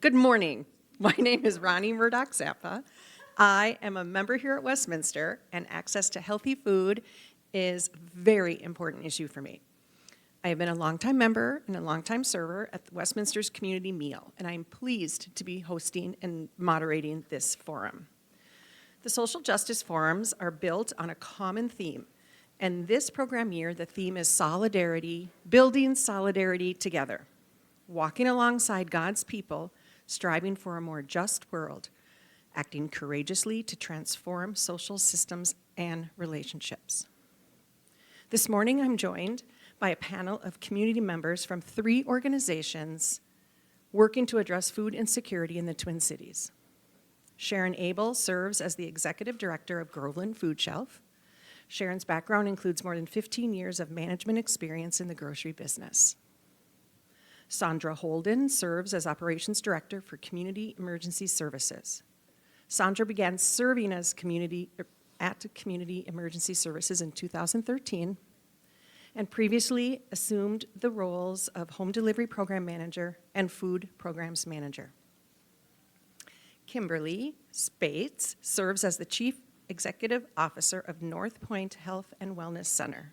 Good morning. My name is Ronnie Murdoch-Zappa. I am a member here at Westminster, and access to healthy food is a very important issue for me. I have been a longtime member and a longtime server at Westminster's community meal, and I'm pleased to be hosting and moderating this forum. The social justice forums are built on a common theme, and this program year, the theme is solidarity, building solidarity together, walking alongside God's people, striving for a more just world, acting courageously to transform social systems and relationships. This morning, I'm joined by a panel of community members from 3 organizations working to address food insecurity in the Twin Cities. Sharon Abel serves as the executive director of Groveland Food Shelf. Sharon's background includes more than 15 years of management experience in the grocery business. Sandra Holden serves as operations director for Community Emergency Services. Sandra began serving as Community Emergency Services in 2013 and previously assumed the roles of Home Delivery Program Manager and Food Programs Manager. Kimberly Spates serves as the Chief Executive Officer of NorthPoint Health and Wellness Center.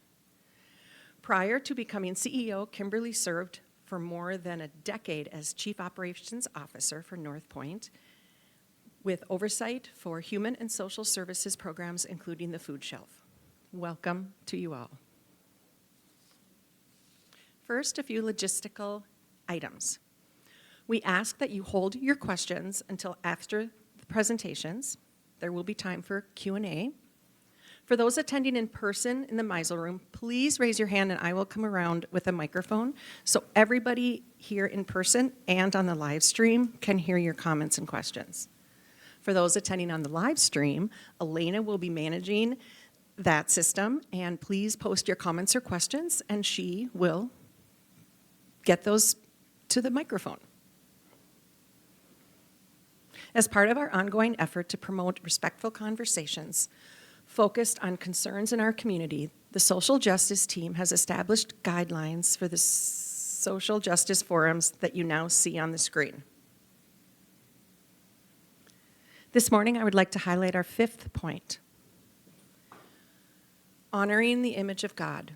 Prior to becoming CEO, Kimberly served for more than a decade as Chief Operations Officer for NorthPoint, with oversight for human and social services programs, including the food shelf. Welcome to you all. First, a few logistical items. We ask that you hold your questions until after the presentations. There will be time for Q&A. For those attending in person in the Meisel room, please raise your hand and I will come around with a microphone so everybody here in person and on the live stream can hear your comments and questions. For those attending on the live stream, Elena will be managing that system, and please post your comments or questions and she will get those to the microphone. As part of our ongoing effort to promote respectful conversations focused on concerns in our community, the social justice team has established guidelines for the social justice forums that you now see on the screen. This morning, I would like to highlight our 5th point, honoring the image of God.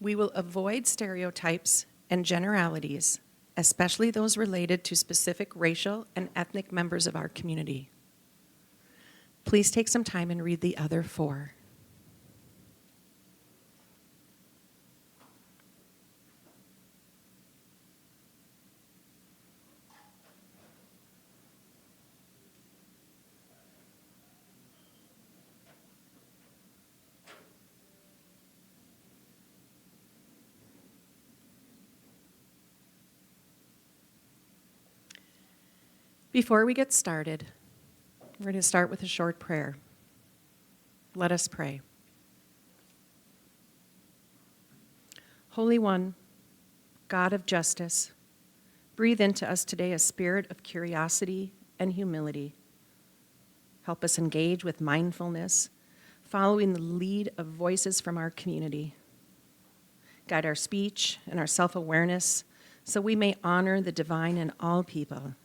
We will avoid stereotypes and generalities, especially those related to specific racial and ethnic members of our community. Please take some time and read the other 4. Before we get started, we're going to start with a short prayer. Let us pray. Holy One, God of justice, breathe into us today a spirit of curiosity and humility. Help us engage with mindfulness, following the lead of voices from our community. Guide our speech and our self-awareness so we may honor the divine in all people.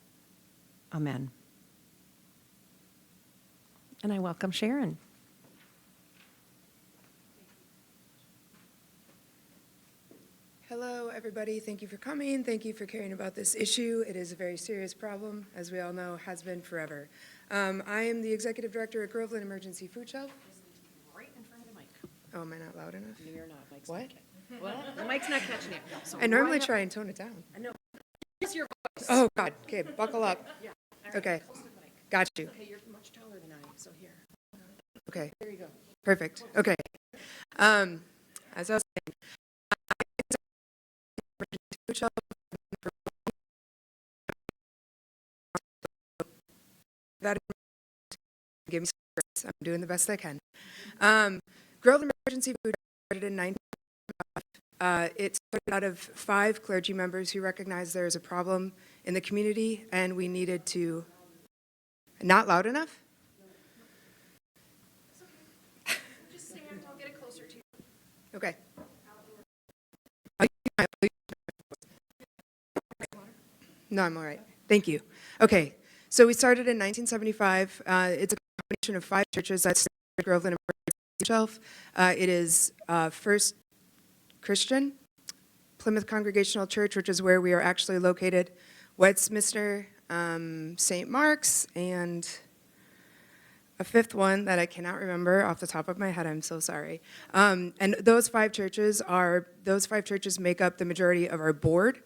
Amen. And I welcome Sharon. Hello, everybody. Thank you for coming. Thank you for caring about this issue. It is a very serious problem, as we all know, has been forever. I am the Executive Director at Groveland Emergency Food Shelf. Right in front of the mic. Oh, am I not loud enough? No, you're not. Mike's What? Not what? The mic's not catching it. So I normally try and tone it down. I know. Use your voice. Oh, God. Okay, buckle up. Yeah. All right. Okay. Close to the mic. Got you. Okay, you're much taller than I am, so here. Okay. There you go. Perfect. Okay. As I was saying, food shelf that give me secrets. I'm doing the best I can. Groveland Emergency Food started in 1995. It started out of 5 clergy members who recognized there is a problem in the community and we needed to. Not loud enough? Just stand, I'll get it closer to you. Okay. No, I'm all right. Thank you. Okay, so we started in 1975. It's a combination of 5 churches that's Groveland and Shelf. It is First Christian, Plymouth Congregational Church, which is where we are actually located, Westminster, St. Mark's, and a 5th one that I cannot remember off the top of my head. I'm so sorry. And those 5 churches make up the majority of our board.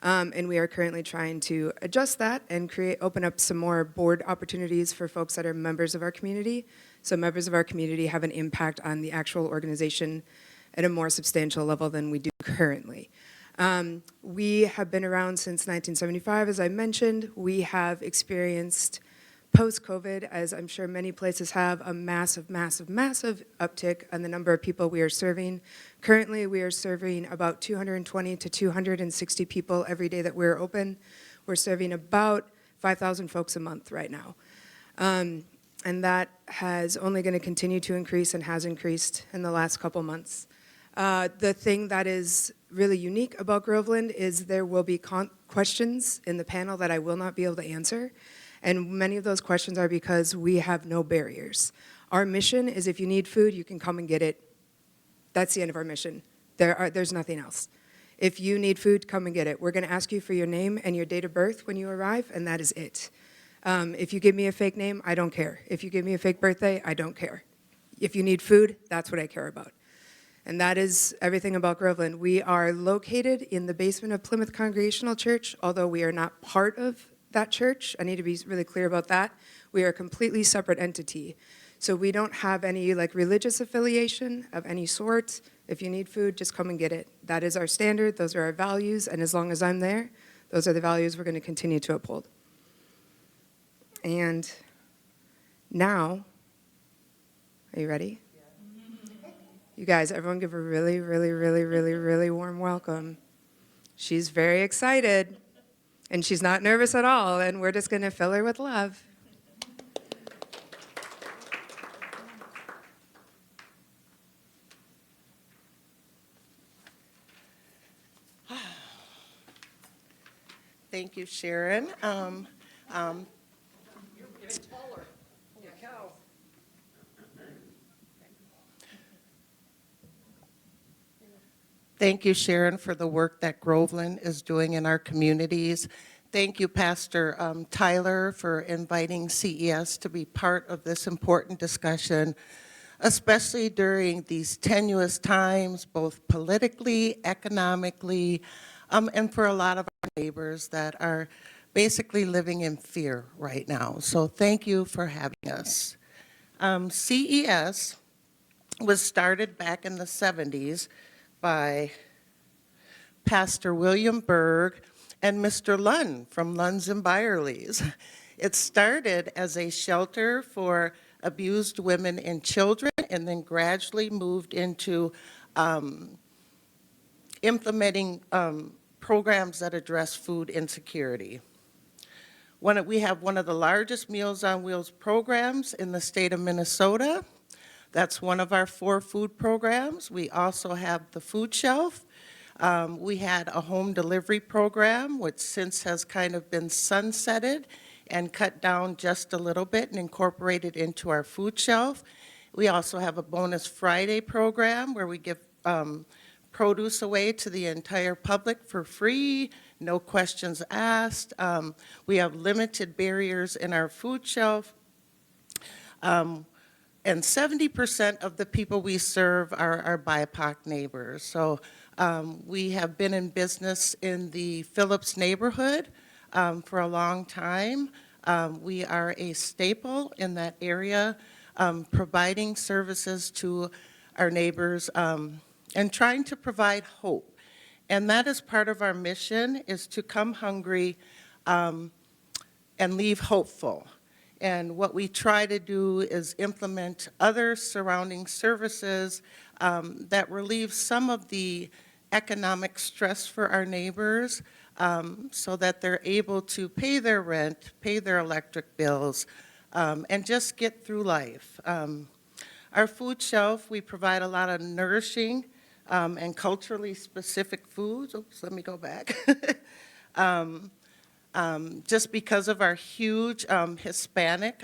And we are currently trying to adjust that and open up some more board opportunities for folks that are members of our community. So members of our community have an impact on the actual organization at a more substantial level than we do currently. We have been around since 1975, as I mentioned. We have experienced post-COVID, as I'm sure many places have, a massive, massive, massive uptick on the number of people we are serving. Currently, we are serving about 220 to 260 people every day that we're open. We're serving about 5,000 folks a month right now. And that has only going to continue to increase and has increased in the last couple months. The thing that is really unique about Groveland is there will be questions in the panel that I will not be able to answer. And many of those questions are because we have no barriers. Our mission is if you need food, you can come and get it. That's the end of our mission. There's nothing else. If you need food, come and get it. We're going to ask you for your name and your date of birth when you arrive, and that is it. If you give me a fake name, I don't care. If you give me a fake birthday, I don't care. If you need food, that's what I care about. And that is everything about Groveland. We are located in the basement of Plymouth Congregational Church, although we are not part of that church. I need to be really clear about that. We are a completely separate entity. So we don't have any religious affiliation of any sort. If you need food, just come and get it. That is our standard. Those are our values. And as long as I'm there, those are the values we're going to continue to uphold. And now, are you ready? You guys, everyone give a really, really, really, really, really warm welcome. She's very excited. And she's not nervous at all, and we're just going to fill her with love. Thank you, Sharon. Thank you, Sharon, for the work that Groveland is doing in our communities. Thank you, Pastor Tyler, for inviting CES to be part of this important discussion, especially during these tenuous times, both politically, economically, and for a lot of our neighbors that are basically living in fear right now. So thank you for having us. CES was started back in the 70s by Pastor William Berg and Mr. Lunn from Lunn's and Byerly's. It started as a shelter for abused women and children, and then gradually moved into implementing programs that address food insecurity. We have one of the largest Meals on Wheels programs in the state of Minnesota. That's one of our 4 food programs. We also have the food shelf. We had a home delivery program, which since has kind of been sunsetted and cut down just a little bit and incorporated into our food shelf. We also have a Bonus Friday program where we give produce away to the entire public for free, no questions asked. We have limited barriers in our food shelf. And 70% of the people we serve are our BIPOC neighbors. So we have been in business in the Phillips neighborhood for a long time. We are a staple in that area, providing services to our neighbors and trying to provide hope. And that is part of our mission, is to come hungry and leave hopeful. And what we try to do is implement other surrounding services that relieve some of the economic stress for our neighbors so that they're able to pay their rent, pay their electric bills, and just get through life. Our food shelf, we provide a lot of nourishing and culturally specific foods. Oops, let me go back. Just because of our huge Hispanic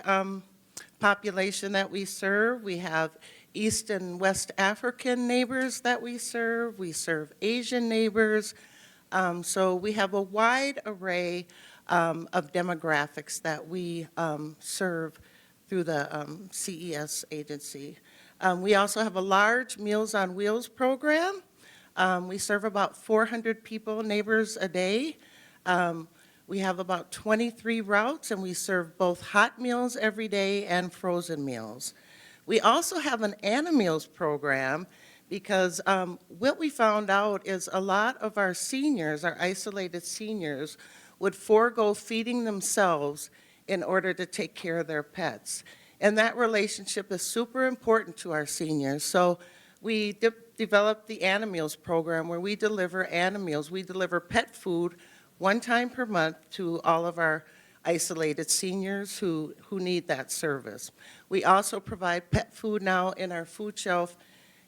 population that we serve, we have East and West African neighbors that we serve Asian neighbors. So we have a wide array of demographics that we serve through the CES agency. We also have a large Meals on Wheels program. We serve about 400 people, neighbors a day. We have about 23 routes, and we serve both hot meals every day and frozen meals. We also have an Anna Meals program because what we found out is a lot of our seniors, our isolated seniors, would forego feeding themselves in order to take care of their pets. And that relationship is super important to our seniors. So we developed the Anna Meals program where we deliver Anna Meals. We deliver pet food one time per month to all of our isolated seniors who need that service. We also provide pet food now in our food shelf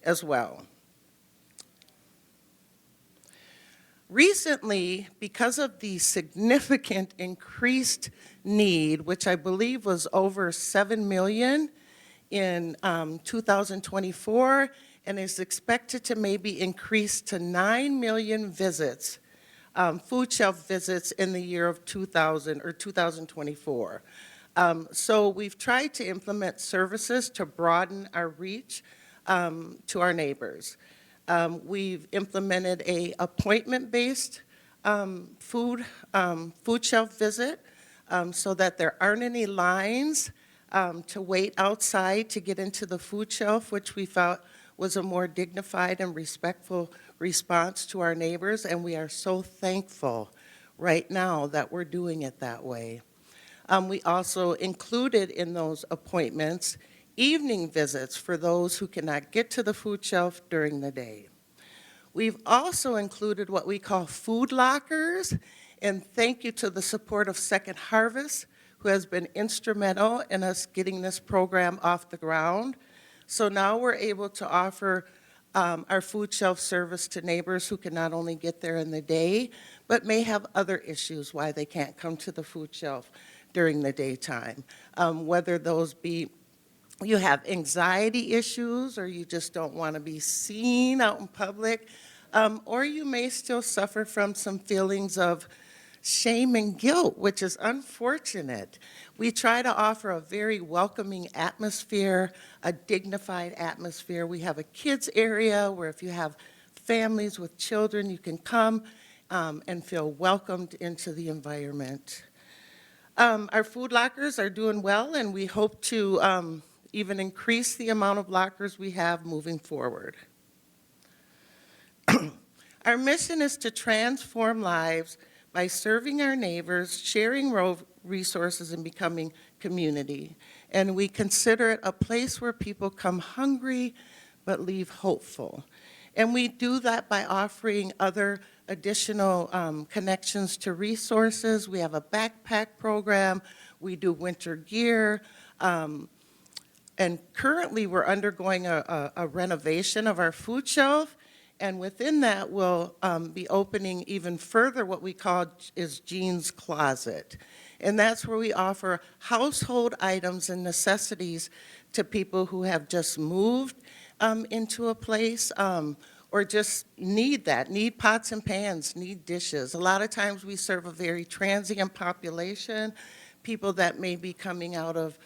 as well. Recently, because of the significant increased need, which I believe was over 7 million in 2024, and is expected to maybe increase to 9 million visits, food shelf visits in the year of 2024. So we've tried to implement services to broaden our reach to our neighbors. We've implemented a appointment-based food shelf visit so that there aren't any lines to wait outside to get into the food shelf, which we felt was a more dignified and respectful response to our neighbors, and we are so thankful right now that we're doing it that way. We also included in those appointments evening visits for those who cannot get to the food shelf during the day. We've also included what we call food lockers, and thank you to the support of Second Harvest, who has been instrumental in us getting this program off the ground. So now we're able to offer our food shelf service to neighbors who can not only get there in the day, but may have other issues why they can't come to the food shelf during the daytime. Whether those be you have anxiety issues, or you just don't want to be seen out in public, or you may still suffer from some feelings of shame and guilt, which is unfortunate. We try to offer a very welcoming atmosphere, a dignified atmosphere. We have a kids area where if you have families with children, you can come and feel welcomed into the environment. Our food lockers are doing well, and we hope to even increase the amount of lockers we have moving forward. Our mission is to transform lives by serving our neighbors, sharing resources, and becoming community. And we consider it a place where people come hungry but leave hopeful. And we do that by offering other additional connections to resources. We have a backpack program. We do winter gear. And currently, we're undergoing a renovation of our food shelf. And within that, we'll be opening even further what we call is Jean's Closet. And that's where we offer household items and necessities to people who have just moved into a place or just need pots and pans, need dishes. A lot of times we serve a very transient population, people that may be coming out of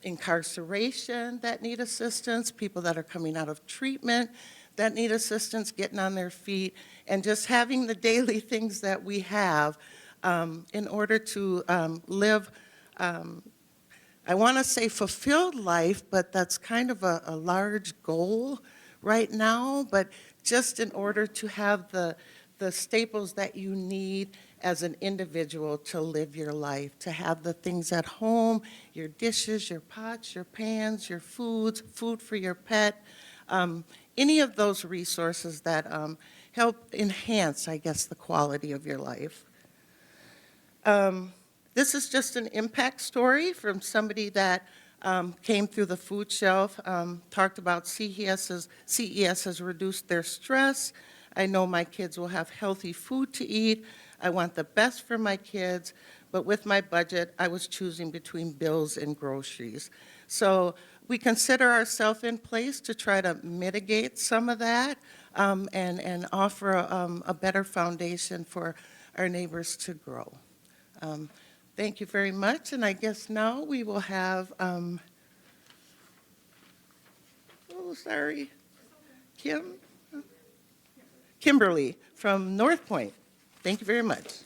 incarceration that need assistance, people that are coming out of treatment that need assistance getting on their feet, and just having the daily things that we have in order to live, I want to say fulfilled life, but that's kind of a large goal right now, but just in order to have the staples that you need as an individual to live your life, to have the things at home, your dishes, your pots, your pans, your foods, food for your pet, any of those resources that help enhance, I guess, the quality of your life. This is just an impact story from somebody that came through the food shelf, talked about CES has reduced their stress, I know my kids will have healthy food to eat. I want the best for my kids, but with my budget, I was choosing between bills and groceries. So we consider ourselves in place to try to mitigate some of that and offer a better foundation for our neighbors to grow. Thank you very much, and I guess now we will have, Kimberly from NorthPoint. Thank you very much.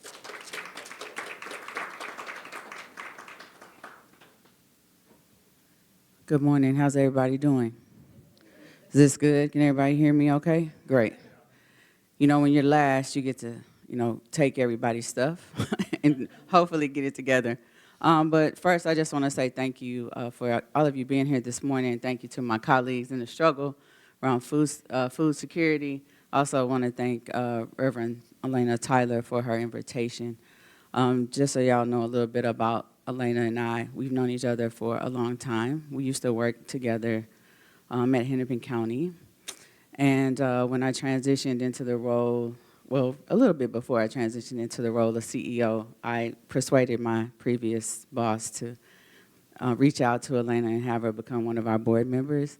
Good morning. How's everybody doing? Is this good? Can everybody hear me okay? Great. You know, when you're last, you get to, take everybody's stuff and hopefully get it together. But first, I just want to say thank you for all of you being here this morning. Thank you to my colleagues in the struggle around food security. Also, I want to thank Reverend Elena Tyler for her invitation. Just so y'all know a little bit about Elena and I, we've known each other for a long time. We used to work together at Hennepin County. And when I transitioned into the role, well, a little bit before I transitioned into the role of CEO, I persuaded my previous boss to reach out to Elena and have her become one of our board members.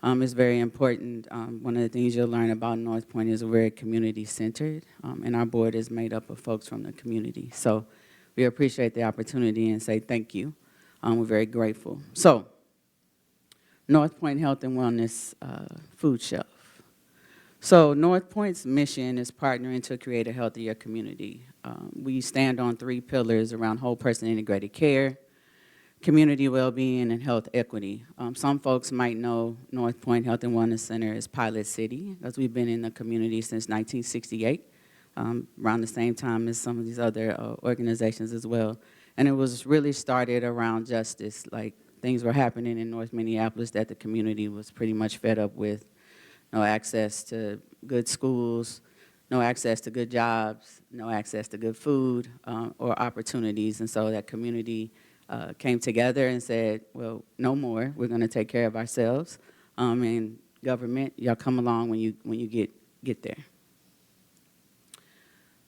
It's very important. One of the things you'll learn about NorthPoint is we're very community-centered, and our board is made up of folks from the community. So we appreciate the opportunity and say thank you. We're very grateful. So, NorthPoint Health and Wellness Food Shelf. So NorthPoint's mission is partnering to create a healthier community. We stand on 3 pillars around whole person integrated care, community well-being, and health equity. Some folks might know NorthPoint Health and Wellness Center is Pilot City, because we've been in the community since 1968, around the same time as some of these other organizations as well. And it was really started around justice, like things were happening in North Minneapolis that the community was pretty much fed up with. No access to good schools, no access to good jobs, no access to good food or opportunities. And so that community came together and said, well, no more. We're going to take care of ourselves. And government, y'all come along when you get there.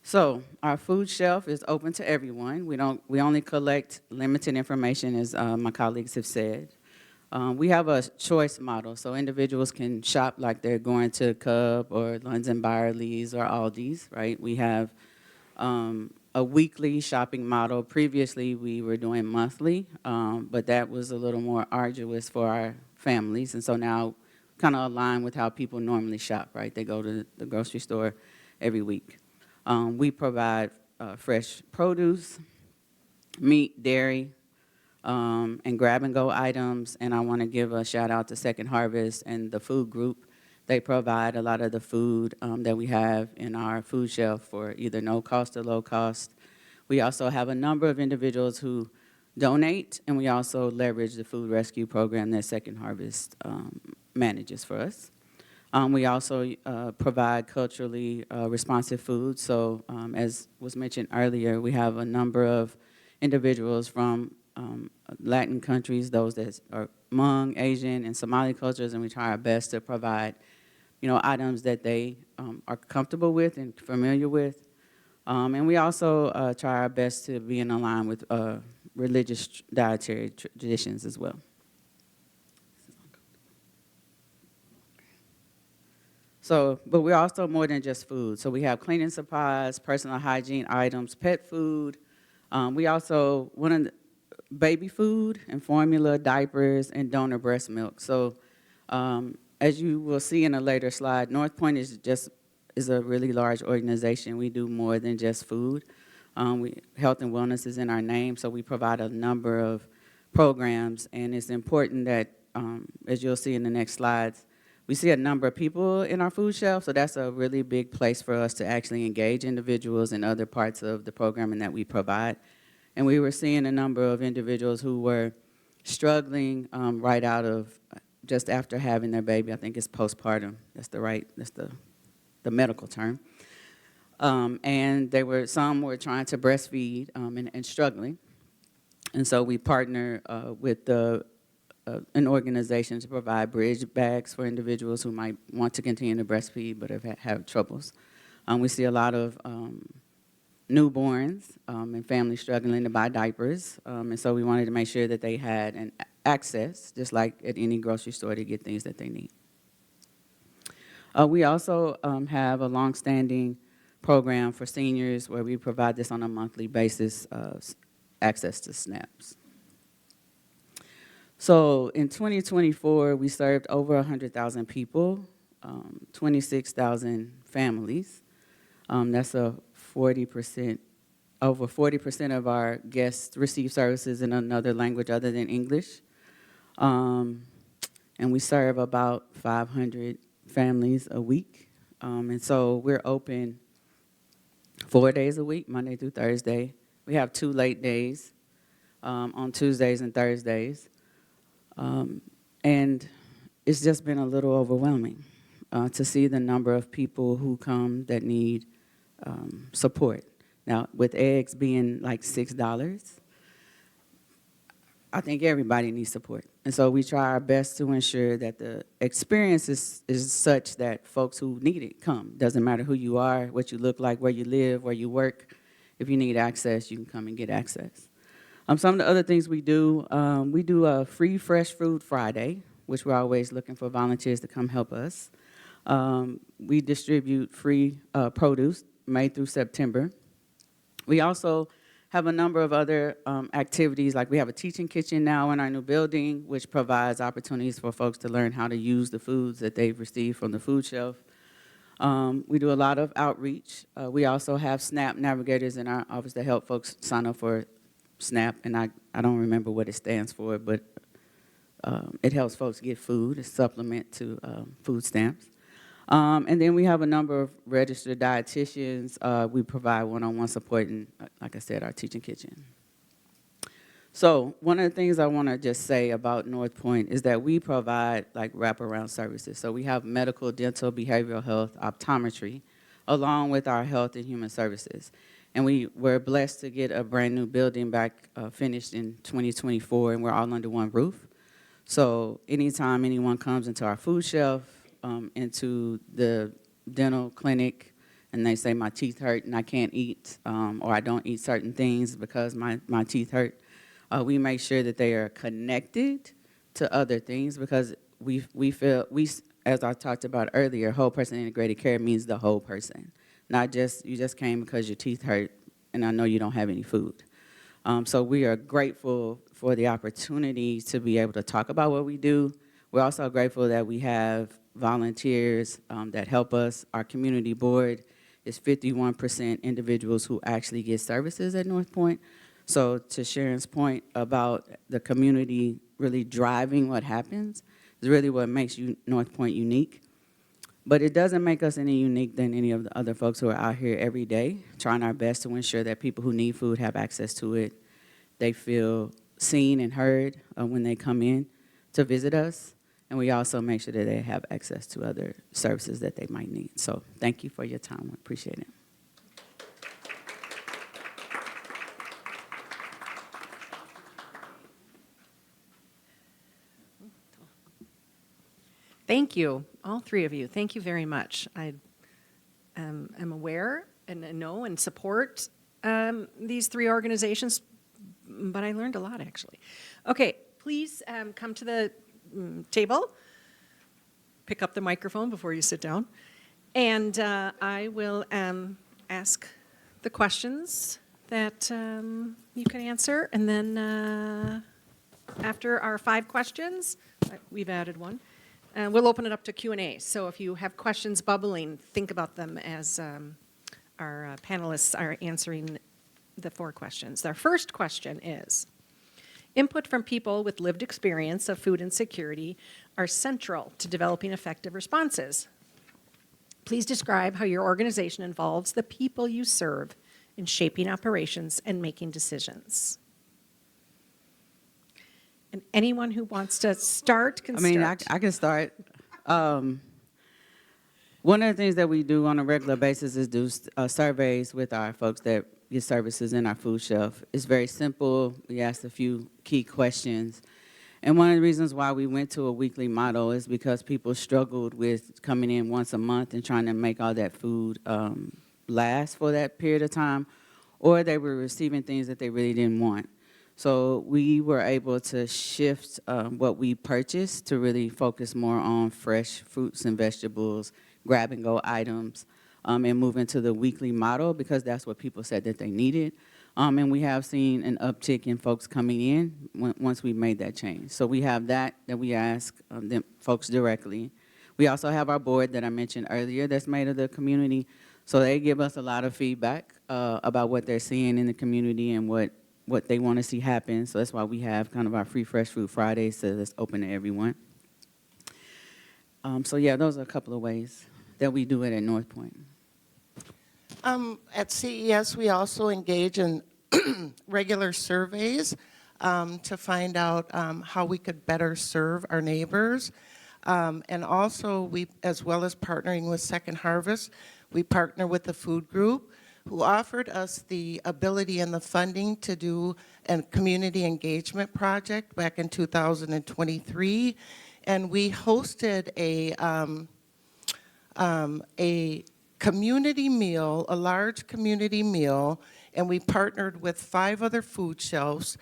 So our food shelf is open to everyone. We only collect limited information, as my colleagues have said. We have a choice model, so individuals can shop like they're going to Cub or Lunds and Byerly's or Aldi's, right? We have a weekly shopping model. Previously, we were doing monthly, but that was a little more arduous for our families, and so now kind of align with how people normally shop, right? They go to the grocery store every week. We provide fresh produce, meat, dairy, and grab-and-go items, and I want to give a shout-out to Second Harvest and the food group. They provide a lot of the food that we have in our food shelf for either no cost or low cost. We also have a number of individuals who donate, and we also leverage the food rescue program that Second Harvest manages for us. We also provide culturally responsive food. So as was mentioned earlier, we have a number of individuals from Latin countries, those that are Hmong, Asian, and Somali cultures, and we try our best to provide, items that they are comfortable with and familiar with. And we also try our best to be in line with religious dietary traditions as well. So, but we're also more than just food. So we have cleaning supplies, personal hygiene items, pet food. We also, baby food and formula, diapers, and donor breast milk. So as you will see in a later slide, NorthPoint is a really large organization. We do more than just food. Health and wellness is in our name, so we provide a number of programs, and it's important that, as you'll see in the next slides, we see a number of people in our food shelf, so that's a really big place for us to actually engage individuals in other parts of the programming that we provide. And we were seeing a number of individuals who were struggling right out of just after having their baby. I think it's postpartum. That's the medical term. And some were trying to breastfeed and struggling. And so we partner with the an organization to provide bridge bags for individuals who might want to continue to breastfeed but have troubles. We see a lot of newborns and families struggling to buy diapers, and so we wanted to make sure that they had an access, just like at any grocery store, to get things that they need. We also have a longstanding program for seniors where we provide this on a monthly basis, access to SNAPs. So in 2024, we served over 100,000 people, 26,000 families. That's a 40%, over 40% of our guests receive services in another language other than English. And we serve about 500 families a week. And so we're open 4 days a week, Monday through Thursday. We have 2 late days on Tuesdays and Thursdays. And it's just been a little overwhelming to see the number of people who come that need support. Now, with eggs being like $6, I think everybody needs support. And so we try our best to ensure that the experience is such that folks who need it come. Doesn't matter who you are, what you look like, where you live, where you work. If you need access, you can come and get access. Some of the other things we do a free Fresh Food Friday, which we're always looking for volunteers to come help us. We distribute free produce May through September. We also have a number of other activities, like we have a teaching kitchen now in our new building, which provides opportunities for folks to learn how to use the foods that they've received from the food shelf. We do a lot of outreach. We also have SNAP navigators in our office to help folks sign up for SNAP, and I don't remember what it stands for, but it helps folks get food, a supplement to food stamps. And then we have a number of registered dietitians. We provide one-on-one support and, like I said, our teaching kitchen. So one of the things I want to just say about NorthPoint is that we provide like wraparound services. So we have medical, dental, behavioral health, optometry, along with our health and human services. And we were blessed to get a brand new building back finished in 2024, and we're all under one roof. So anytime anyone comes into our food shelf, into the dental clinic, and they say my teeth hurt and I can't eat, or I don't eat certain things because my teeth hurt, we make sure that they are connected to other things, because we feel, as I talked about earlier, whole person integrated care means the whole person, not just you just came because your teeth hurt and I know you don't have any food. So we are grateful for the opportunity to be able to talk about what we do. We're also grateful that we have volunteers that help us. Our community board is 51% individuals who actually get services at NorthPoint. So to Sharon's point about the community really driving what happens is really what makes NorthPoint unique. But it doesn't make us any unique than any of the other folks who are out here every day trying our best to ensure that people who need food have access to it. They feel seen and heard when they come in to visit us. And we also make sure that they have access to other services that they might need. So thank you for your time. We appreciate it. Thank you, all three of you. Thank you very much. I am aware and know and support these three organizations, but I learned a lot, actually. Okay, please come to the table, pick up the microphone before you sit down, and I will ask the questions that you can answer, and then after our 5 questions, we've added one, we'll open it up to Q&A. So if you have questions bubbling, think about them as our panelists are answering the 4 questions. Our first question is, input from people with lived experience of food insecurity are central to developing effective responses. Please describe how your organization involves the people you serve in shaping operations and making decisions. And anyone who wants to start can start. I can start. One of the things that we do on a regular basis is do surveys with our folks that get services in our food shelf. It's very simple. We ask a few key questions. And one of the reasons why we went to a weekly model is because people struggled with coming in once a month and trying to make all that food last for that period of time, or they were receiving things that they really didn't want. So we were able to shift what we purchased to really focus more on fresh fruits and vegetables, grab-and-go items, and move into the weekly model because that's what people said that they needed. And we have seen an uptick in folks coming in once we made that change. So we have that we ask them folks directly. We also have our board that I mentioned earlier that's made of the community. So they give us a lot of feedback about what they're seeing in the community and what they want to see happen. So that's why we have kind of our free fresh food Fridays, so that's open to everyone. So yeah, those are a couple of ways that we do it at NorthPoint. At CES, we also engage in regular surveys to find out how we could better serve our neighbors. And also, we, as well as partnering with Second Harvest, we partner with the food group who offered us the ability and the funding to do a community engagement project back in 2023. And we hosted a community meal, a large community meal, and we partnered with 5 other food shelves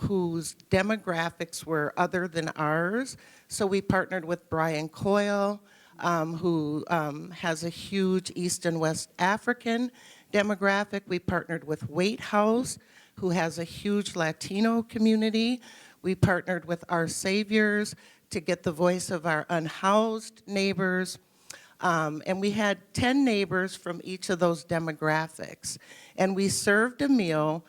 whose demographics were other than ours. So we partnered with Brian Coyle, who has a huge East and West African demographic. We partnered with Weight House, who has a huge Latino community. We partnered with Our Saviors to get the voice of our unhoused neighbors. And we had 10 neighbors from each of those demographics. And we served a meal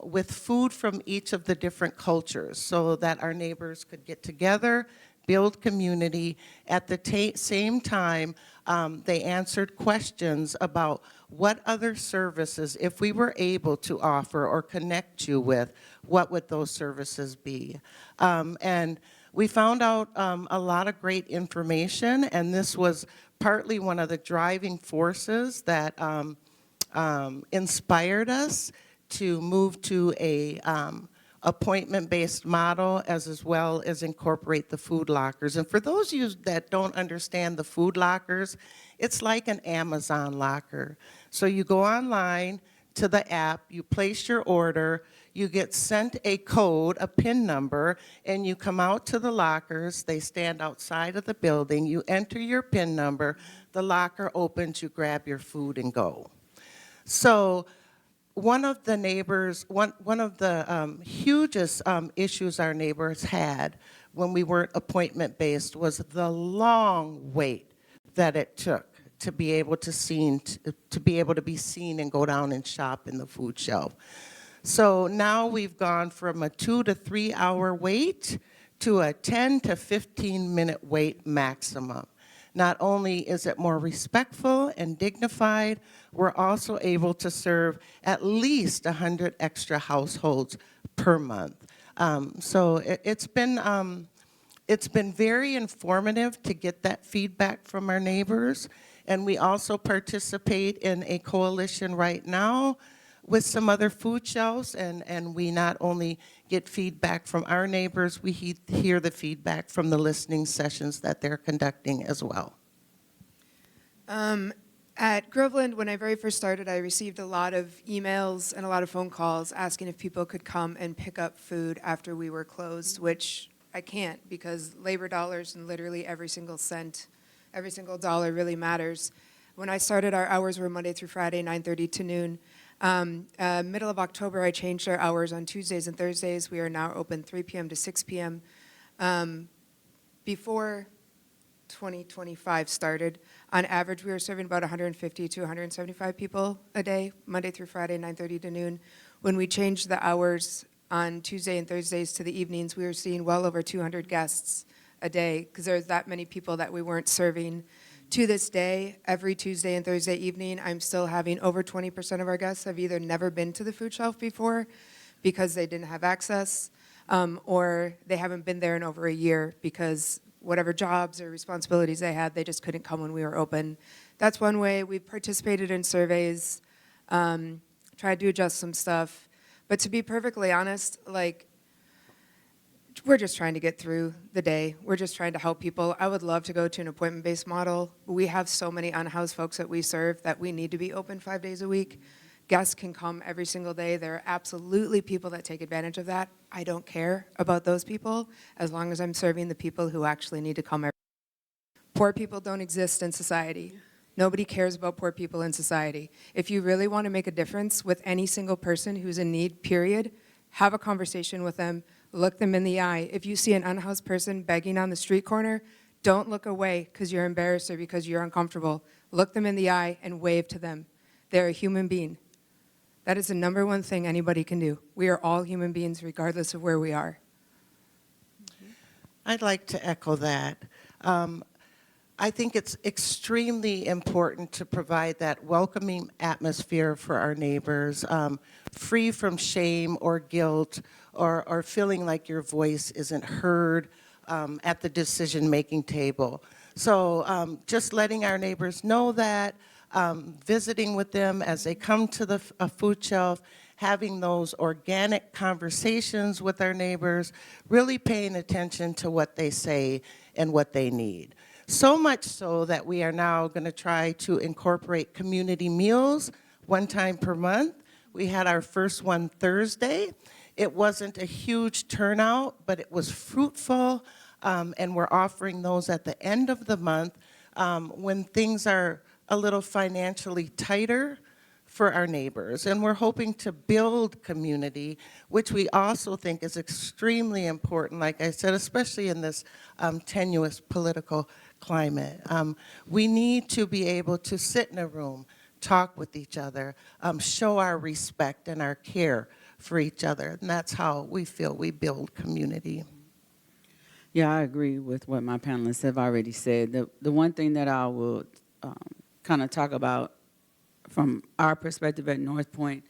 with food from each of the different cultures so that our neighbors could get together, build community. At the same time, they answered questions about what other services, if we were able to offer or connect you with, what would those services be? And we found out a lot of great information, and this was partly one of the driving forces that inspired us to move to a appointment-based model as well as incorporate the food lockers. And for those of you that don't understand the food lockers, it's like an Amazon locker. So you go online to the app, you place your order, you get sent a code, a PIN number, and you come out to the lockers. They stand outside of the building. You enter your PIN number, the locker opens, you grab your food and go. So one of the neighbors, one of the hugest issues our neighbors had when we weren't appointment-based was the long wait that it took to be able to be seen and go down and shop in the food shelf. So now we've gone from a 2 to 3 hour wait to a 10 to 15 minute wait maximum. Not only is it more respectful and dignified, we're also able to serve at least 100 extra households per month. So it's been very informative to get that feedback from our neighbors. And we also participate in a coalition right now with some other food shelves, and we not only get feedback from our neighbors, we hear the feedback from the listening sessions that they're conducting as well. At Groveland, when I very first started, I received a lot of emails and a lot of phone calls asking if people could come and pick up food after we were closed, which I can't because labor dollars and literally every single cent, every single dollar really matters. When I started, our hours were Monday through Friday, 9:30 to noon. Middle of October, I changed our hours on Tuesdays and Thursdays. We are now open 3 p.m. to 6 p.m. Before 2025 started, on average, we were serving about 150 to 175 people a day, Monday through Friday, 9:30 to noon. When we changed the hours on Tuesday and Thursdays to the evenings, we were seeing well over 200 guests a day because there's that many people that we weren't serving. To this day, every Tuesday and Thursday evening, I'm still having over 20% of our guests have either never been to the food shelf before because they didn't have access, or they haven't been there in over a year because whatever jobs or responsibilities they had, they just couldn't come when we were open. That's one way. We've participated in surveys, tried to adjust some stuff. But to be perfectly honest, like, we're just trying to get through the day. We're just trying to help people. I would love to go to an appointment-based model. We have so many unhoused folks that we serve that we need to be open 5 days a week. Guests can come every single day. There are absolutely people that take advantage of that. I don't care about those people as long as I'm serving the people who actually need to come every day. Poor people don't exist in society. Nobody cares about poor people in society. If you really want to make a difference with any single person who's in need, period, have a conversation with them. Look them in the eye. If you see an unhoused person begging on the street corner, don't look away because you're embarrassed or because you're uncomfortable. Look them in the eye and wave to them. They're a human being. That is the number one thing anybody can do. We are all human beings regardless of where we are. I'd like to echo that. I think it's extremely important to provide that welcoming atmosphere for our neighbors, free from shame or guilt or feeling like your voice isn't heard at the decision-making table. So just letting our neighbors know that, visiting with them as they come to the food shelf, having those organic conversations with our neighbors, really paying attention to what they say and what they need. So much so that we are now going to try to incorporate community meals 1 time per month. We had our first one Thursday. It wasn't a huge turnout, but it was fruitful, and we're offering those at the end of the month when things are a little financially tighter for our neighbors. And we're hoping to build community, which we also think is extremely important, like I said, especially in this tenuous political climate. We need to be able to sit in a room, talk with each other, show our respect and our care for each other. And that's how we feel we build community. Yeah, I agree with what my panelists have already said. The one thing that I will kind of talk about from our perspective at NorthPoint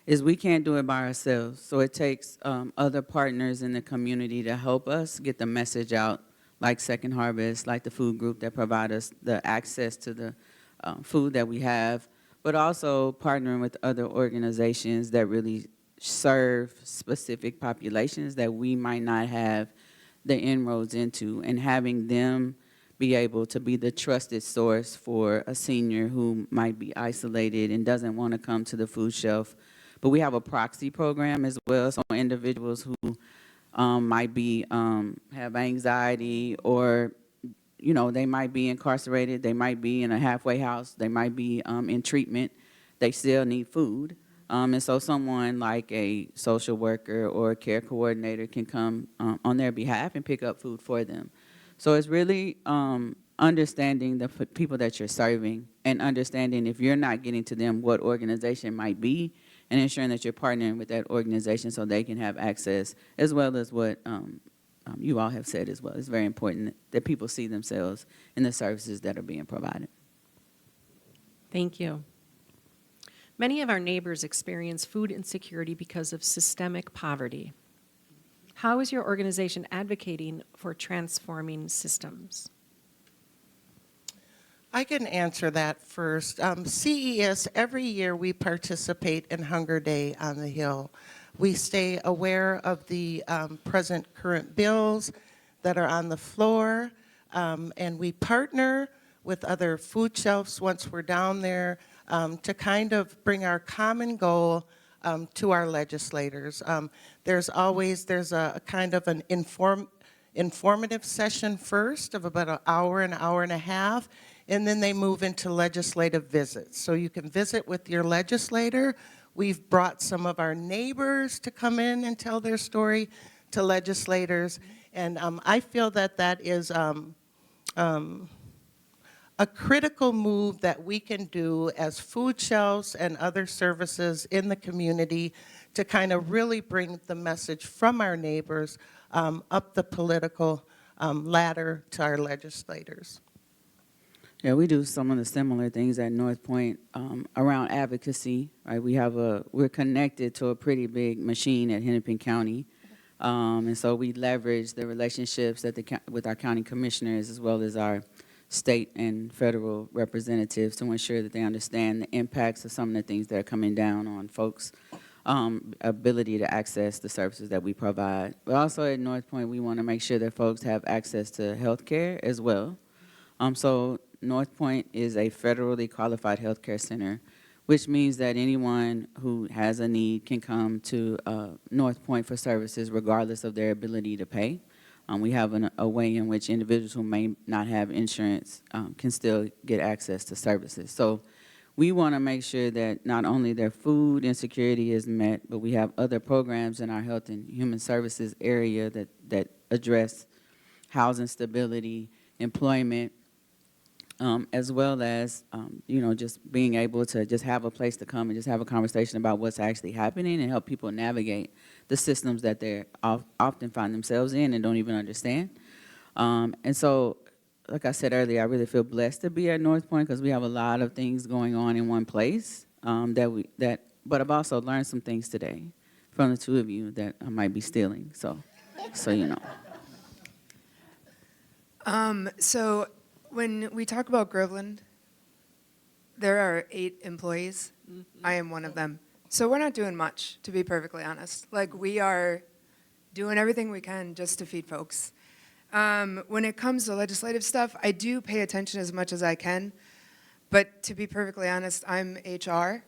is we can't do it by ourselves. So it takes other partners in the community to help us get the message out, like Second Harvest, like the food group that provide us the access to the food that we have, but also partnering with other organizations that really serve specific populations that we might not have the inroads into, and having them be able to be the trusted source for a senior who might be isolated and doesn't want to come to the food shelf. But we have a proxy program as well, so individuals who might be have anxiety, or they might be incarcerated, they might be in a halfway house, they might be in treatment, they still need food. And so someone like a social worker or a care coordinator can come on their behalf and pick up food for them. So it's really understanding the people that you're serving and understanding if you're not getting to them what organization might be, and ensuring that you're partnering with that organization so they can have access, as well as what you all have said as well. It's very important that people see themselves in the services that are being provided. Thank you. Many of our neighbors experience food insecurity because of systemic poverty. How is your organization advocating for transforming systems? I can answer that first. CES, every year we participate in Hunger Day on the Hill. We stay aware of the current bills that are on the floor, and we partner with other food shelves once we're down there to kind of bring our common goal to our legislators. There's a kind of an informative session first of about an hour and a half, and then they move into legislative visits. So you can visit with your legislator. We've brought some of our neighbors to come in and tell their story to legislators, and I feel that that is a critical move that we can do as food shelves and other services in the community to kind of really bring the message from our neighbors up the political ladder to our legislators. Yeah, we do some of the similar things at NorthPoint around advocacy. Right, we're connected to a pretty big machine at Hennepin County, and so we leverage the relationships with our county commissioners as well as our state and federal representatives to ensure that they understand the impacts of some of the things that are coming down on folks ability to access the services that we provide. But also at NorthPoint, we want to make sure that folks have access to health care as well. So NorthPoint is a federally qualified healthcare center, which means that anyone who has a need can come to NorthPoint for services regardless of their ability to pay. We have a way in which individuals who may not have insurance can still get access to services. So we want to make sure that not only their food insecurity is met, but we have other programs in our health and human services area that address housing stability, employment, as well as, just being able to just have a place to come and just have a conversation about what's actually happening and help people navigate the systems that they often find themselves in and don't even understand. And so, like I said earlier, I really feel blessed to be at NorthPoint because we have a lot of things going on in one place but I've also learned some things today from the two of you that I might be stealing, so you know. So when we talk about Groveland, there are 8 employees. I am one of them. So we're not doing much, to be perfectly honest. Like, we are doing everything we can just to feed folks. When it comes to legislative stuff, I do pay attention as much as I can. But to be perfectly honest, I'm HR.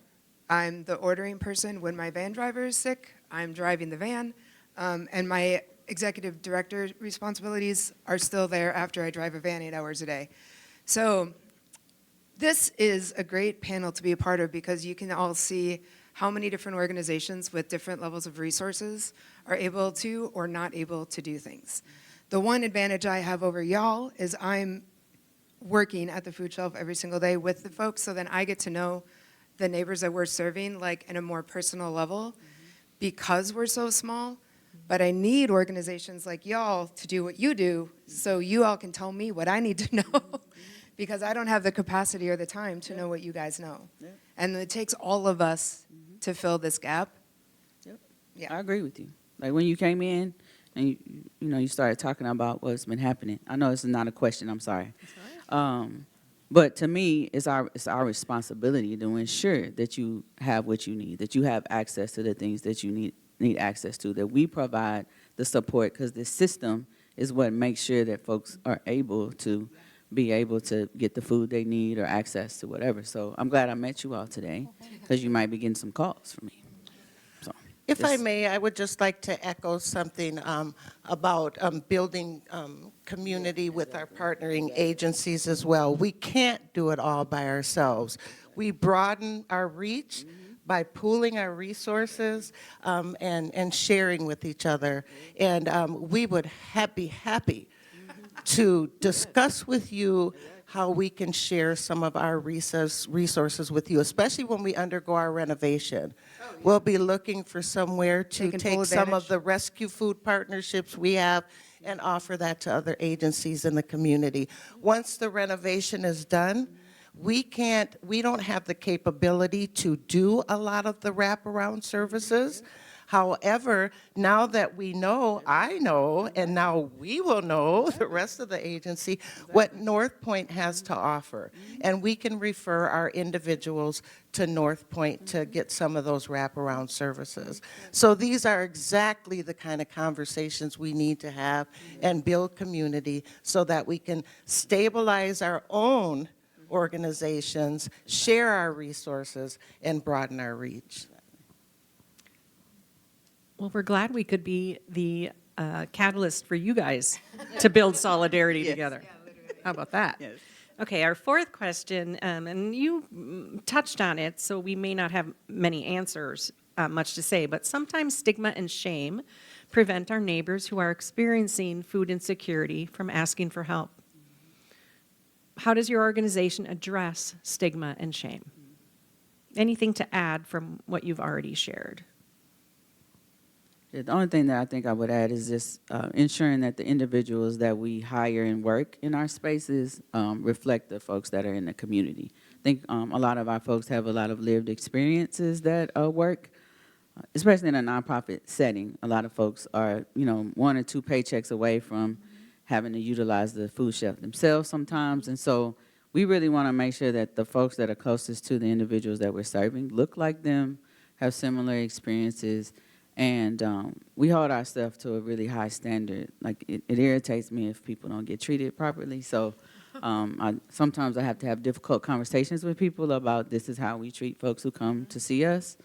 I'm the ordering person when my van driver is sick. I'm driving the van. And my executive director responsibilities are still there after I drive a van 8 hours a day. So this is a great panel to be a part of because you can all see how many different organizations with different levels of resources are able to or not able to do things. The one advantage I have over y'all is I'm working at the food shelf every single day with the folks, so then I get to know the neighbors that we're serving like in a more personal level because we're so small. But I need organizations like y'all to do what you do so you all can tell me what I need to know because I don't have the capacity or the time to know what you guys know. Yep. And it takes all of us to fill this gap. Yep. Yeah. I agree with you. Like when you came in and you started talking about what's been happening. I know this is not a question, I'm sorry. But to me, it's our responsibility to ensure that you have what you need, that you have access to the things that you need access to, that we provide the support, because the system is what makes sure that folks are able to be able to get the food they need or access to whatever. So I'm glad I met you all today, because you might be getting some calls from me. So, If I may, I would just like to echo something about building community with our partnering agencies as well. We can't do it all by ourselves. We broaden our reach by pooling our resources and sharing with each other. And we would be happy to discuss with you how we can share some of our resources with you, especially when we undergo our renovation. We'll be looking for somewhere to take some of the rescue food partnerships we have and offer that to other agencies in the community. Once the renovation is done, we don't have the capability to do a lot of the wraparound services. However, now that I know, and now we will know, the rest of the agency, what NorthPoint has to offer. And we can refer our individuals to NorthPoint to get some of those wraparound services. So these are exactly the kind of conversations we need to have and build community so that we can stabilize our own organizations, share our resources, and broaden our reach. Well, we're glad we could be the catalyst for you guys to build solidarity together. How about that? Yes. Okay, our fourth question, and you touched on it, so we may not have many answers, much to say, but sometimes stigma and shame prevent our neighbors who are experiencing food insecurity from asking for help. How does your organization address stigma and shame? Anything to add from what you've already shared? Yeah, the only thing that I think I would add is just ensuring that the individuals that we hire and work in our spaces reflect the folks that are in the community. I think a lot of our folks have a lot of lived experiences that work, especially in a nonprofit setting. A lot of folks are, 1 or 2 paychecks away from having to utilize the food shelf themselves sometimes. And so we really want to make sure that the folks that are closest to the individuals that we're serving look like them, have similar experiences, and we hold our stuff to a really high standard. Like, it irritates me if people don't get treated properly. So sometimes I have to have difficult conversations with people about this is how we treat folks who come to see us.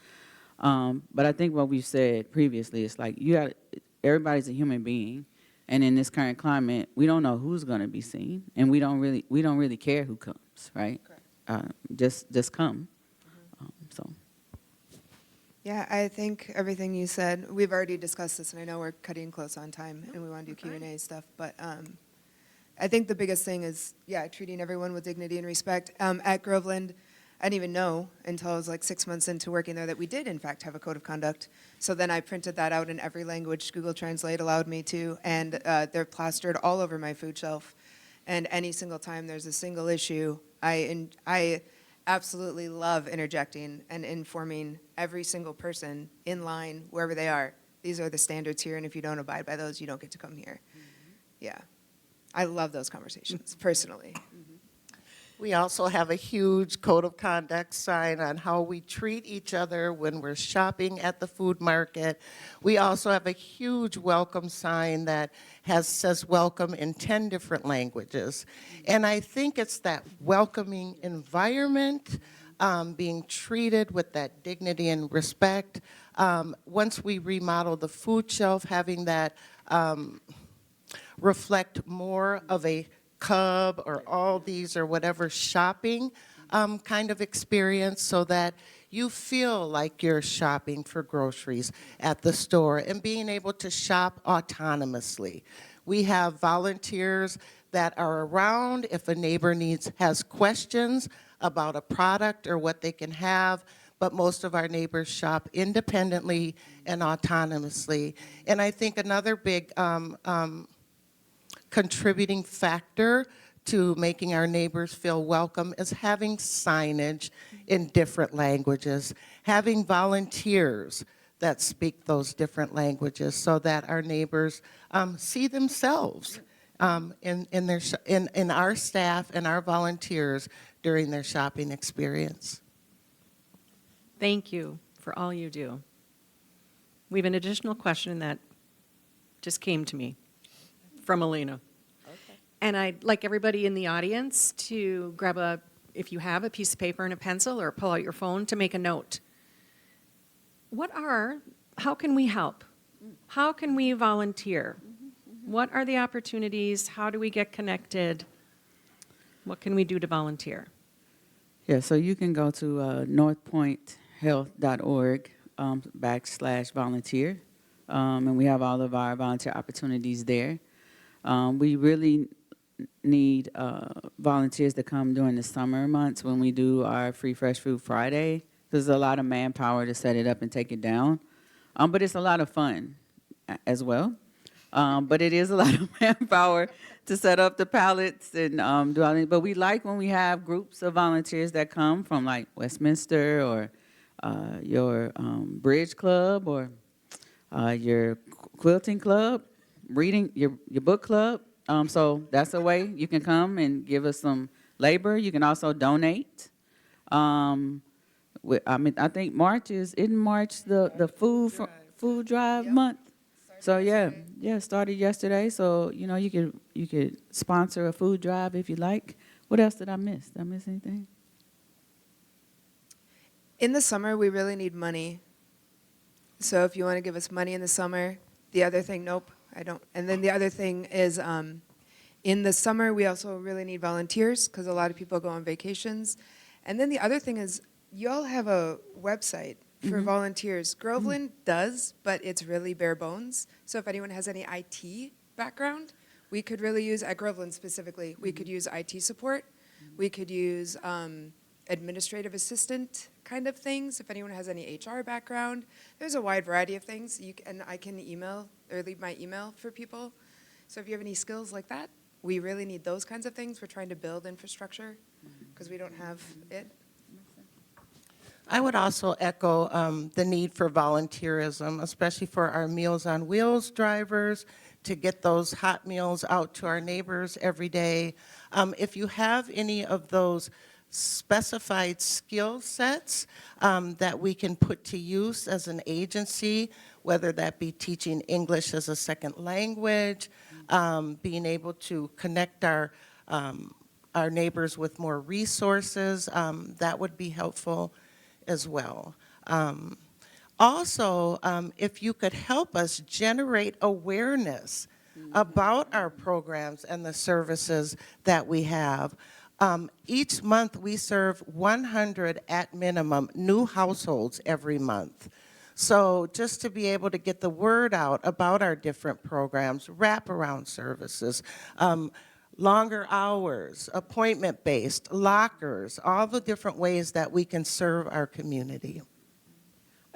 But I think what we've said previously is like everybody's a human being, and in this current climate, we don't know who's going to be seen, and we don't really care who comes, right? Just come. So. Yeah, I think everything you said, we've already discussed this, and I know we're cutting close on time, and we want to do Q&A stuff, but I think the biggest thing is, treating everyone with dignity and respect. At Groveland, I didn't even know until I was like 6 months into working there that we did, in fact, have a code of conduct. So then I printed that out in every language Google Translate allowed me to, and they're plastered all over my food shelf. And any single time there's a single issue, I absolutely love interjecting and informing every single person in line, wherever they are. These are the standards here, and if you don't abide by those, you don't get to come here. Yeah. I love those conversations, personally. We also have a huge code of conduct sign on how we treat each other when we're shopping at the food market. We also have a huge welcome sign that says welcome in 10 different languages. And I think it's that welcoming environment, being treated with that dignity and respect. Once we remodel the food shelf, having that reflect more of a Cub or Aldi's or whatever shopping kind of experience, so that you feel like you're shopping for groceries at the store and being able to shop autonomously. We have volunteers that are around if a neighbor has questions about a product or what they can have, but most of our neighbors shop independently and autonomously. And I think another big contributing factor to making our neighbors feel welcome is having signage in different languages, having volunteers that speak those different languages so that our neighbors see themselves in our staff and our volunteers during their shopping experience. Thank you for all you do. We have an additional question that just came to me from Elena. Okay. And I'd like everybody in the audience to grab if you have a piece of paper and a pencil, or pull out your phone to make a note. How can we help? How can we volunteer? What are the opportunities? How do we get connected? What can we do to volunteer? Yeah, so you can go to NorthPointHealth.org /volunteer, and we have all of our volunteer opportunities there. We really need volunteers to come during the summer months when we do our Free Fresh Food Friday. There's a lot of manpower to set it up and take it down, but it's a lot of fun as well. But it is a lot of manpower to set up the pallets and do all that. But we like when we have groups of volunteers that come from like Westminster or your bridge club or your quilting club, reading your book club. So that's a way you can come and give us some labor. You can also donate. I think March isn't March the food drive month. So started yesterday. So you could sponsor a food drive if you like. What else did I miss? Did I miss anything? In the summer, we really need money. So if you want to give us money in the summer, the other thing, nope, I don't. And then the other thing is, in the summer, we also really need volunteers because a lot of people go on vacations. And then the other thing is, y'all have a website for volunteers. Groveland does, but it's really bare bones. So if anyone has any IT background, we could really use, at Groveland specifically, we could use IT support. We could use administrative assistant kind of things. If anyone has any HR background, there's a wide variety of things. And I can email or leave my email for people. So if you have any skills like that, we really need those kinds of things. We're trying to build infrastructure because we don't have it. I would also echo the need for volunteerism, especially for our Meals on Wheels drivers, to get those hot meals out to our neighbors every day. If you have any of those specified skill sets that we can put to use as an agency, whether that be teaching English as a second language, being able to connect our neighbors with more resources, that would be helpful as well. Also, if you could help us generate awareness about our programs and the services that we have. Each month we serve 100 at minimum new households every month. So just to be able to get the word out about our different programs, wraparound services, longer hours, appointment-based, lockers, all the different ways that we can serve our community.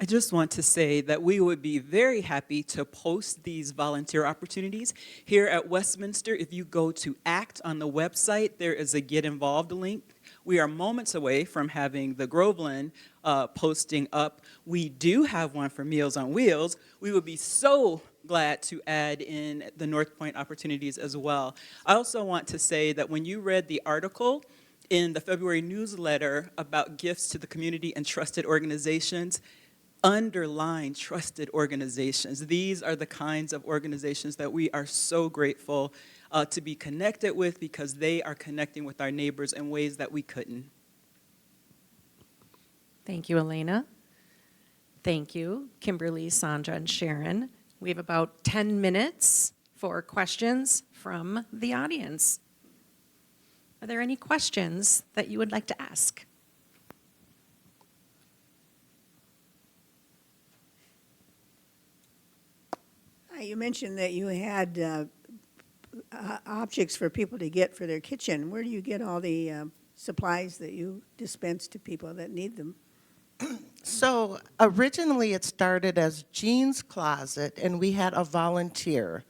I just want to say that we would be very happy to post these volunteer opportunities. Here at Westminster, if you go to ACT on the website, there is a Get Involved link. We are moments away from having the Groveland posting up. We do have one for Meals on Wheels. We would be so glad to add in the NorthPoint opportunities as well. I also want to say that when you read the article in the February newsletter about gifts to the community and trusted organizations, underline trusted organizations. These are the kinds of organizations that we are so grateful to be connected with, because they are connecting with our neighbors in ways that we couldn't. Thank you, Elena. Thank you, Kimberly, Sandra, and Sharon. We have about 10 minutes for questions from the audience. Are there any questions that you would like to ask? You mentioned that you had objects for people to get for their kitchen. Where do you get all the supplies that you dispense to people that need them? So originally it started as Jean's Closet, and we had a volunteer.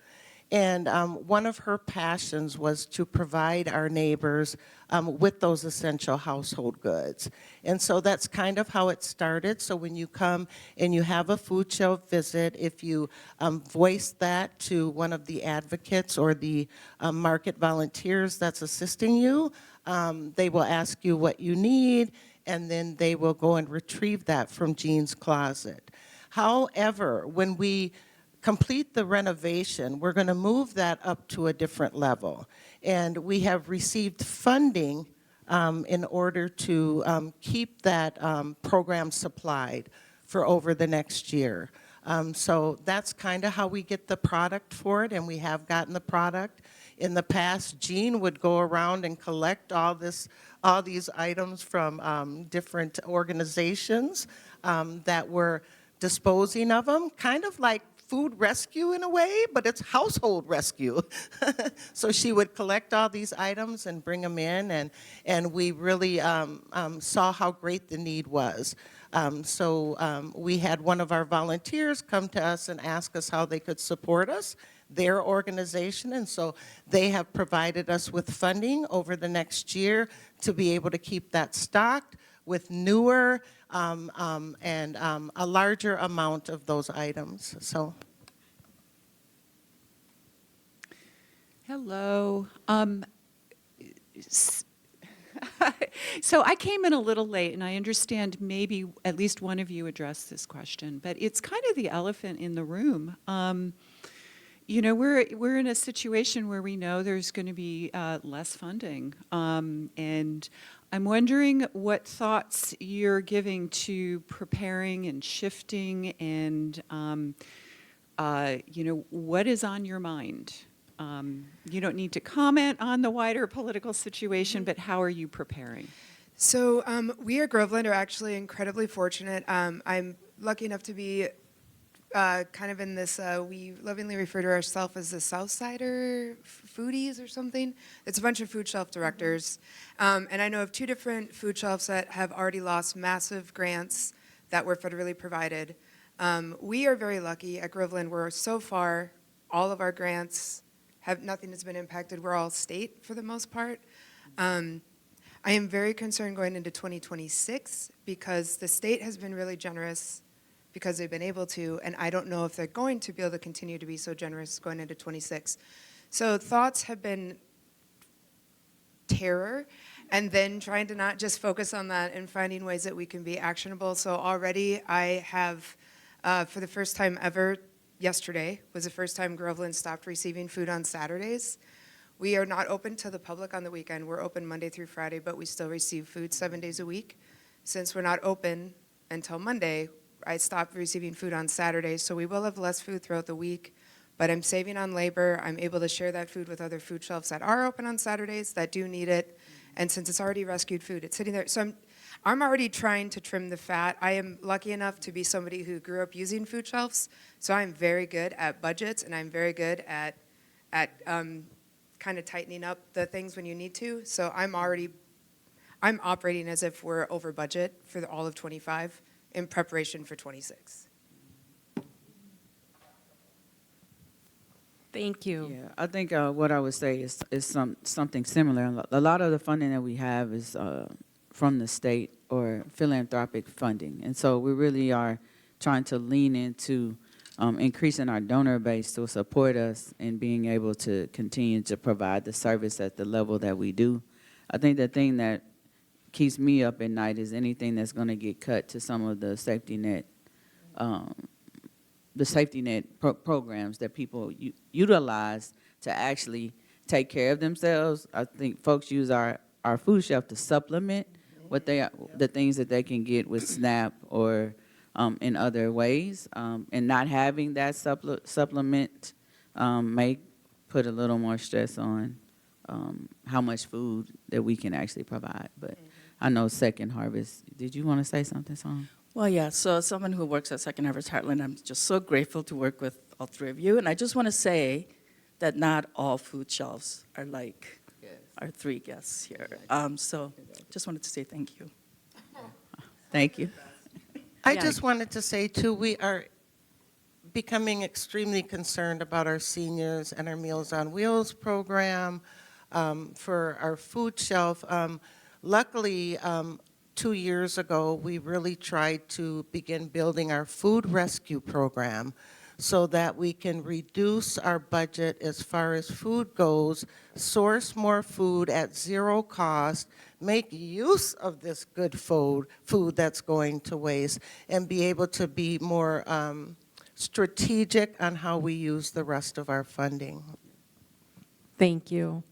And one of her passions was to provide our neighbors with those essential household goods. And so that's kind of how it started. So when you come and you have a food shelf visit, if you voice that to one of the advocates or the market volunteers that's assisting you, they will ask you what you need, and then they will go and retrieve that from Jean's Closet. However, when we complete the renovation, we're going to move that up to a different level. And we have received funding in order to keep that program supplied for over the next year. So that's kind of how we get the product for it, and we have gotten the product. In the past, Jean would go around and collect all these items from different organizations that were disposing of them, kind of like food rescue in a way, but it's household rescue. So she would collect all these items and bring them in, and we really saw how great the need was. So we had one of our volunteers come to us and ask us how they could support us, their organization, and so they have provided us with funding over the next year to be able to keep that stocked with newer and a larger amount of those items. So. Hello. So I came in a little late, and I understand maybe at least one of you addressed this question, but it's kind of the elephant in the room. You know, we're in a situation where we know there's going to be less funding, and I'm wondering what thoughts you're giving to preparing and shifting, and you know, what is on your mind? You don't need to comment on the wider political situation, but how are you preparing? So we at Groveland are actually incredibly fortunate. I'm lucky enough to be kind of in this, we lovingly refer to ourselves as the Southsider foodies or something. It's a bunch of food shelf directors. And I know of 2 different food shelves that have already lost massive grants that were federally provided. We are very lucky at Groveland. We're so far, all of our grants nothing has been impacted. We're all state for the most part. I am very concerned going into 2026 because the state has been really generous because they've been able to, and I don't know if they're going to be able to continue to be so generous going into 26. So thoughts have been terror, and then trying to not just focus on that and finding ways that we can be actionable. So already I have, for the first time ever, yesterday was the first time Groveland stopped receiving food on Saturdays. We are not open to the public on the weekend. We're open Monday through Friday, but we still receive food 7 days a week. Since we're not open until Monday, I stopped receiving food on Saturdays, so we will have less food throughout the week, but I'm saving on labor. I'm able to share that food with other food shelves that are open on Saturdays that do need it, and since it's already rescued food, it's sitting there. So I'm already trying to trim the fat. I am lucky enough to be somebody who grew up using food shelves, so I'm very good at budgets, and I'm very good at kind of tightening up the things when you need to. So I'm operating as if we're over budget for all of 25 in preparation for 26. Thank you. Yeah, I think what I would say is something similar. A lot of the funding that we have is from the state or philanthropic funding, and so we really are trying to lean into increasing our donor base to support us in being able to continue to provide the service at the level that we do. I think the thing that keeps me up at night is anything that's going to get cut to some of the safety net programs that people utilize to actually take care of themselves. I think folks use our food shelf to supplement what the things that they can get with SNAP or in other ways, and not having that supplement may put a little more stress on how much food that we can actually provide. But I know Second Harvest. Did you want to say something, Song? Well, yeah, so as someone who works at Second Harvest Heartland, I'm just so grateful to work with all three of you. And I just want to say that not all food shelves are like our three guests here. So just wanted to say thank you. Thank you. I just wanted to say, too, we are becoming extremely concerned about our seniors and our Meals on Wheels program for our food shelf. Luckily, 2 years ago, we really tried to begin building our food rescue program so that we can reduce our budget as far as food goes, source more food at zero cost, make use of this good food that's going to waste, and be able to be more strategic on how we use the rest of our funding. Thank you.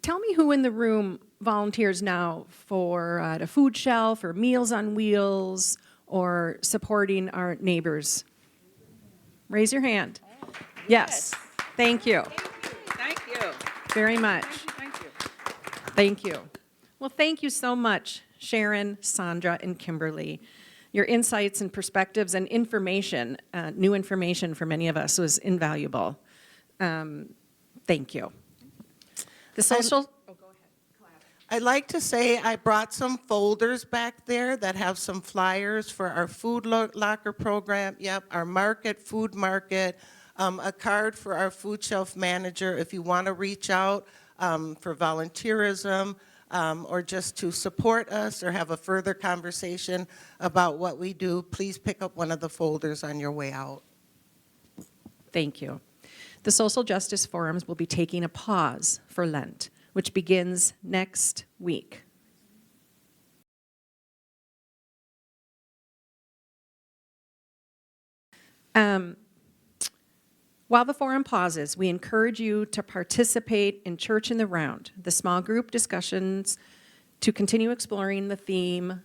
Tell me who in the room volunteers now for the food shelf or Meals on Wheels or supporting our neighbors. Raise your hand. Yes. Thank you. Thank you. Very much. Thank you. Thank you. Well, thank you so much, Sharon, Sandra, and Kimberly. Your insights and perspectives and information, new information for many of us, was invaluable. Thank you. The social... I'd like to say I brought some folders back there that have some flyers for our food locker program. Yep, our food market, a card for our food shelf manager if you want to reach out for volunteerism or just to support us or have a further conversation about what we do. Please pick up one of the folders on your way out. Thank you. The Social Justice Forums will be taking a pause for Lent, which begins next week. While the forum pauses, we encourage you to participate in Church in the Round, the small group discussions to continue exploring the theme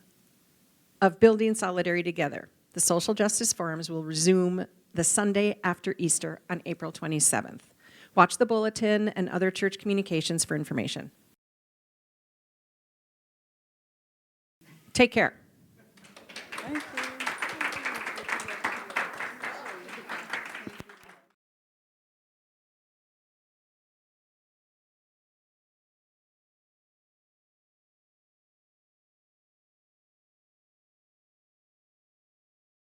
of building solidarity together. The Social Justice Forums will resume the Sunday after Easter on April 27th. Watch the bulletin and other church communications for information. Take care. Thank you.